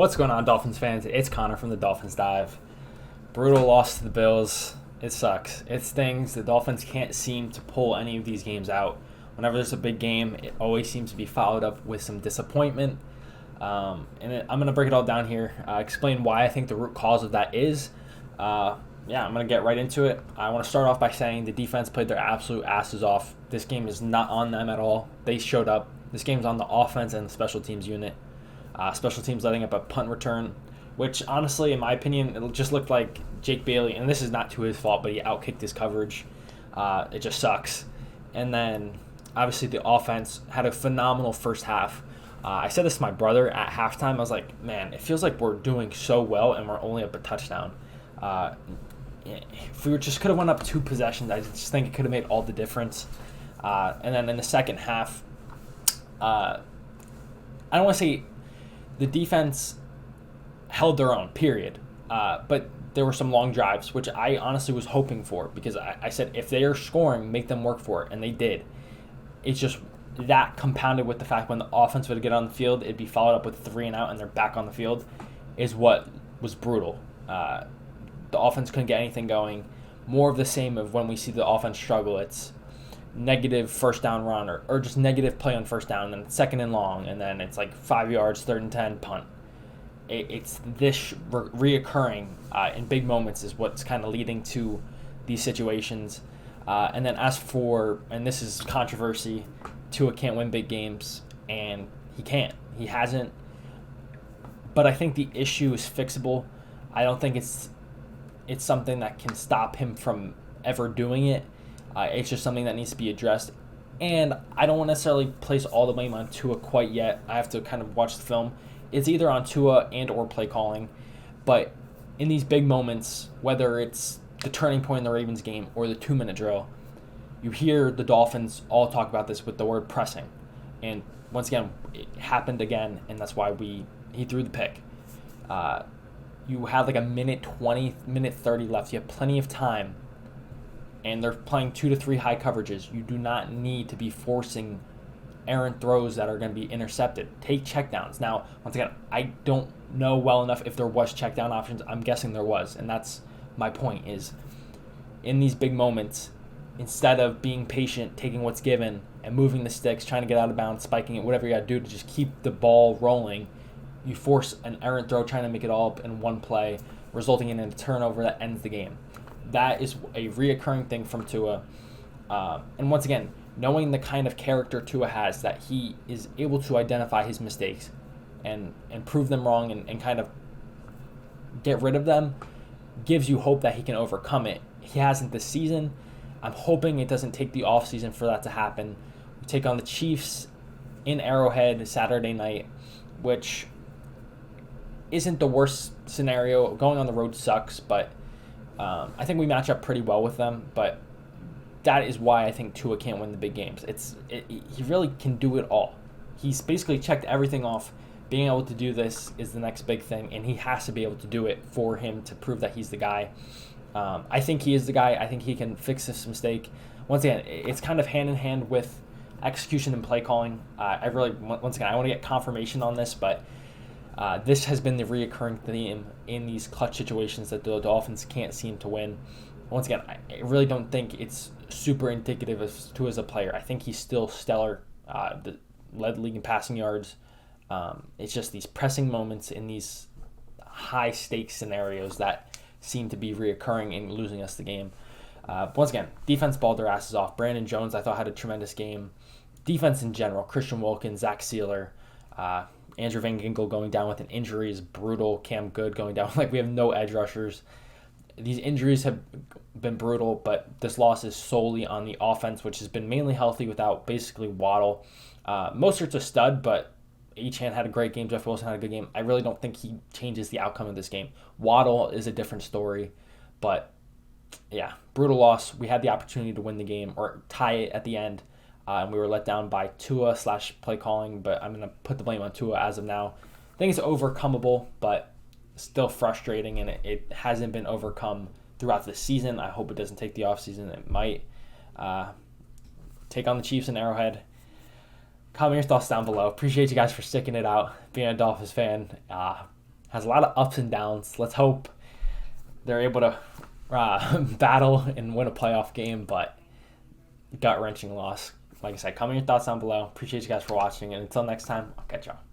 What's going on, Dolphins fans? It's Connor from the Dolphins Dive. Brutal loss to the Bills. It sucks. It stings. The Dolphins can't seem to pull any of these games out. Whenever there's a big game, it always seems to be followed up with some disappointment. I'm going to break it all down here, explain why I think the root cause of that is. I'm going to get right into it. I want to start off by saying the defense played their absolute asses off. This game is not on them at all. They showed up. This game's on the offense and the special teams unit. Special teams letting up a punt return, which honestly, in my opinion, it just looked like Jake Bailey, and this is not to his fault, but he outkicked his coverage. It just sucks. And then, obviously, the offense had a phenomenal first half. I said this to my brother at halftime. I was like, man, it feels like we're doing so well, and we're only up a touchdown. If we just could have went up 2 possessions, I just think it could have made all the difference. And then in the second half, I don't want to say the defense held their own, period. But there were some long drives, which I honestly was hoping for, because I said if they are scoring, make them work for it, and they did. It's just that compounded with the fact when the offense would get on the field, it'd be followed up with 3 and out, and they're back on the field, is what was brutal. The offense couldn't get anything going. More of the same of when we see the offense struggle. It's negative first down run or just negative play on first down, and then second and long, and then it's like 5 yards, 3rd and 10, punt. It's this reoccurring in big moments is what's kind of leading to these situations. And then as for, and this is controversy, Tua can't win big games, and he can't. He hasn't. But I think the issue is fixable. I don't think it's something that can stop him from ever doing it. It's just something that needs to be addressed. And I don't want to necessarily place all the blame on Tua quite yet. I have to kind of watch the film. It's either on Tua and or play calling. But in these big moments, whether it's the turning point in the Ravens game or the 2-minute drill, you hear the Dolphins all talk about this with the word pressing. And once again, it happened again, and that's why he threw the pick. You have like a minute 20, minute 30 left. You have plenty of time. And they're playing 2 to 3 high coverages. You do not need to be forcing errant throws that are going to be intercepted. Take checkdowns. Now, once again, I don't know well enough if there was checkdown options. I'm guessing there was. And that's my point is, in these big moments, instead of being patient, taking what's given, and moving the sticks, trying to get out of bounds, spiking it, whatever you got to do to just keep the ball rolling, you force an errant throw trying to make it all up in one play, resulting in a turnover that ends the game. That is a reoccurring thing from Tua. And once again, knowing the kind of character Tua has, that he is able to identify his mistakes and prove them wrong and kind of get rid of them, gives you hope that he can overcome it. He hasn't this season. I'm hoping it doesn't take the offseason for that to happen. We take on the Chiefs in Arrowhead Saturday night, which isn't the worst scenario. Going on the road sucks, but I think we match up pretty well with them. But that is why I think Tua can't win the big games. He really can do it all. He's basically checked everything off. Being able to do this is the next big thing, and he has to be able to do it for him to prove that he's the guy. I think he is the guy. I think he can fix this mistake. Once again, it's kind of hand in hand with execution and play calling. Once again, I want to get confirmation on this, but this has been the reoccurring theme in these clutch situations that the Dolphins can't seem to win. Once again, I really don't think it's super indicative of Tua as a player. I think he's still stellar. Led the league in passing yards. It's just these pressing moments in these high-stakes scenarios that seem to be reoccurring and losing us the game. Once again, defense balled their asses off. Brandon Jones, I thought, had a tremendous game. Defense in general, Christian Wilkins, Zach Sealer, Andrew Van Ginkel going down with an injury is brutal. Cam Good going down. Like, we have no edge rushers. These injuries have been brutal, but this loss is solely on the offense, which has been mainly healthy without basically Waddle. Mostert's a stud, but Achane had a great game. Jeff Wilson had a good game. I really don't think he changes the outcome of this game. Waddle is a different story, but yeah, brutal loss. We had the opportunity to win the game or tie it at the end, and we were let down by Tua / play calling, but I'm going to put the blame on Tua as of now. I think it's overcomable, but still frustrating, and it hasn't been overcome throughout the season. I hope it doesn't take the offseason. It might. Take on the Chiefs in Arrowhead. Comment your thoughts down below. Appreciate you guys for sticking it out, being a Dolphins fan. has a lot of ups and downs. Let's hope they're able to battle and win a playoff game, but gut-wrenching loss. Like I said, comment your thoughts down below. Appreciate you guys for watching, and until next time, I'll catch y'all.